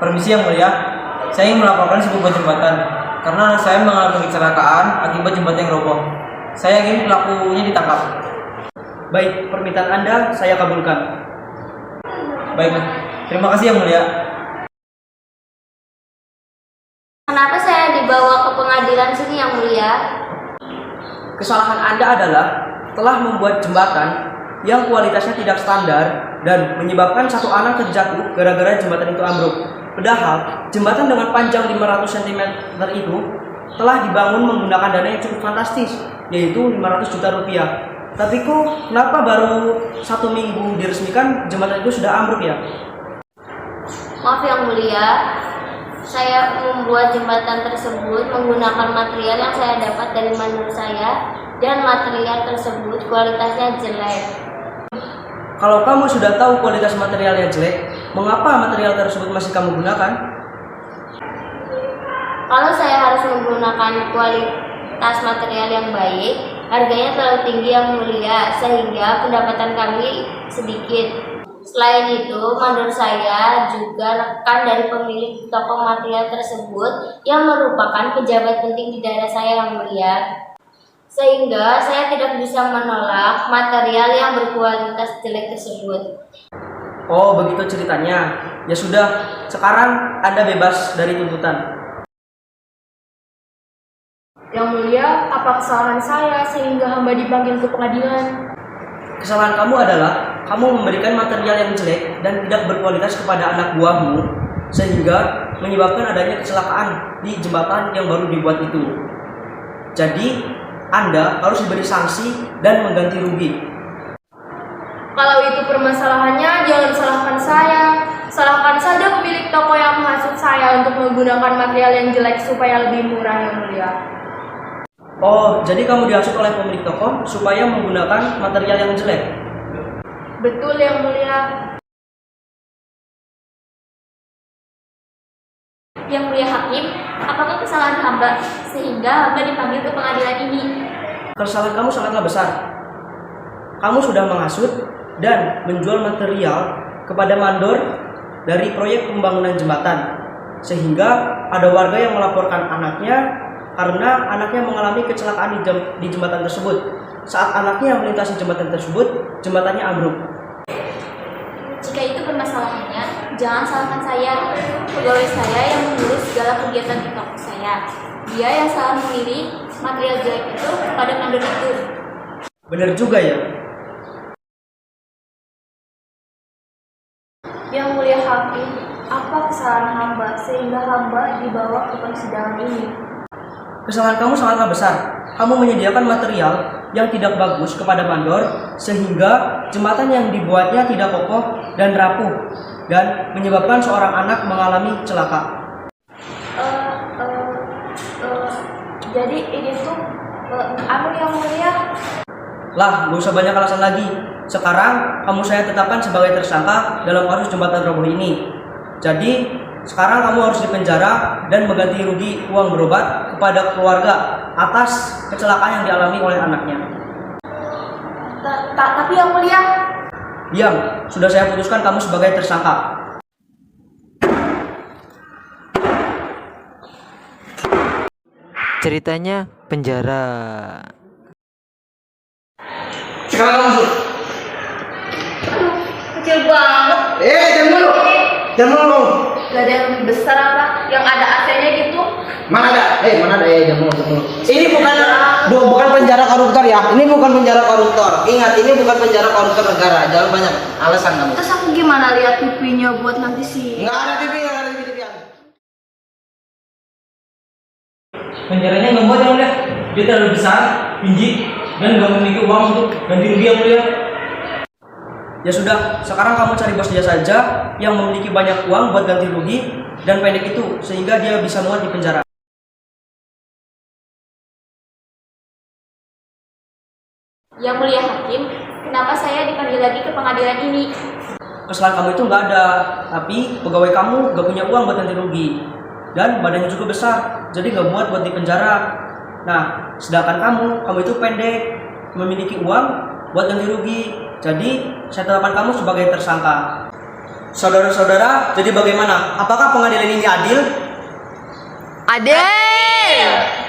Permisi yang mulia, saya ingin melaporkan sebuah jembatan karena saya mengalami kecelakaan akibat jembatan yang roboh. Saya ingin pelakunya ditangkap. Baik, permintaan Anda saya kabulkan. Baik, terima kasih yang mulia. Kenapa saya dibawa ke pengadilan sini yang mulia? Kesalahan Anda adalah telah membuat jembatan yang kualitasnya tidak standar dan menyebabkan satu anak terjatuh gara-gara jembatan itu ambruk. Padahal jembatan dengan panjang 500 cm itu telah dibangun menggunakan dana yang cukup fantastis, yaitu 500 juta rupiah. Tapi kok kenapa baru 1 minggu diresmikan jembatan itu sudah ambruk ya? Maaf yang mulia, saya membuat jembatan tersebut menggunakan material yang saya dapat dari mandor saya, dan material tersebut kualitasnya jelek. Kalau kamu sudah tahu kualitas materialnya jelek, mengapa material tersebut masih kamu gunakan? Kalau saya harus menggunakan kualitas material yang baik, harganya terlalu tinggi yang mulia, sehingga pendapatan kami sedikit. Selain itu, mandor saya juga rekan dari pemilik toko material tersebut yang merupakan pejabat penting di daerah saya yang mulia. Sehingga saya tidak bisa menolak material yang berkualitas jelek tersebut. Oh, begitu ceritanya. Ya sudah, sekarang Anda bebas dari tuntutan. Yang mulia, apa kesalahan saya sehingga hamba dipanggil ke pengadilan? Kesalahan kamu adalah kamu memberikan material yang jelek dan tidak berkualitas kepada anak buahmu, sehingga menyebabkan adanya kecelakaan di jembatan yang baru dibuat itu. Jadi, Anda harus diberi sanksi dan mengganti rugi. Kalau itu permasalahannya, jangan salahkan saya. Salahkan saja pemilik toko yang menghasut saya untuk menggunakan material yang jelek supaya lebih murah yang mulia. Oh, jadi kamu dihasut oleh pemilik toko supaya menggunakan material yang jelek? Betul yang mulia. Yang mulia hakim, apakah kesalahan hamba sehingga hamba dipanggil ke pengadilan ini? Kesalahan kamu sangatlah besar. Kamu sudah menghasut dan menjual material kepada mandor dari proyek pembangunan jembatan, sehingga ada warga yang melaporkan anaknya karena anaknya mengalami kecelakaan di jembatan tersebut. Saat anaknya melintasi jembatan tersebut, jembatannya ambruk. Jika itu permasalahannya, jangan salahkan saya. Pegawai saya yang mengurus segala kegiatan di toko saya. Dia yang salah memilih material jelek itu kepada mandor itu. Benar juga ya. Yang mulia hakim, apa kesalahan hamba sehingga hamba dibawa ke persidangan ini? Kesalahan kamu sangatlah besar. Kamu menyediakan material yang tidak bagus kepada mandor, sehingga jembatan yang dibuatnya tidak kokoh dan rapuh, dan menyebabkan seorang anak mengalami celaka. Jadi ini tuh anu yang mulia. Lah, gak usah banyak alasan lagi. Sekarang kamu saya tetapkan sebagai tersangka dalam kasus jembatan roboh ini. Jadi sekarang kamu harus dipenjara dan mengganti rugi uang berobat kepada keluarga atas kecelakaan yang dialami oleh anaknya. Tapi yang mulia. Diam, sudah saya putuskan kamu sebagai tersangka. Ceritanya penjara. Sekarang kamu masuk. Aduh, kecil banget. Jangan mulu. Jangan mulu. Gak ada yang lebih besar apa? Yang ada AC-nya gitu. Mana ada? Jangan mulu. Ini bukan penjara koruptor ya. Ini bukan penjara koruptor. Ingat, ini bukan penjara koruptor negara. Jangan banyak alasan kamu. Terus aku gimana lihat TV-nya buat nanti sih? Nggak ada TV. Penjaranya nggak muat yang mulia. Dia terlalu besar, tinggi, dan nggak memiliki uang untuk ganti rugi yang mulia. Ya sudah, sekarang kamu cari bos dia saja yang memiliki banyak uang buat ganti rugi dan pendek itu, sehingga dia bisa muat di penjara. Yang mulia hakim, kenapa saya dipanggil lagi ke pengadilan ini? Kesalahan kamu itu nggak ada, tapi pegawai kamu nggak punya uang buat ganti rugi dan badannya juga besar, jadi nggak muat buat di penjara. Nah, sedangkan kamu itu pendek, memiliki uang buat ganti rugi. Jadi saya tetapkan kamu sebagai tersangka. Saudara-saudara, jadi bagaimana? Apakah pengadilan ini adil? Adil.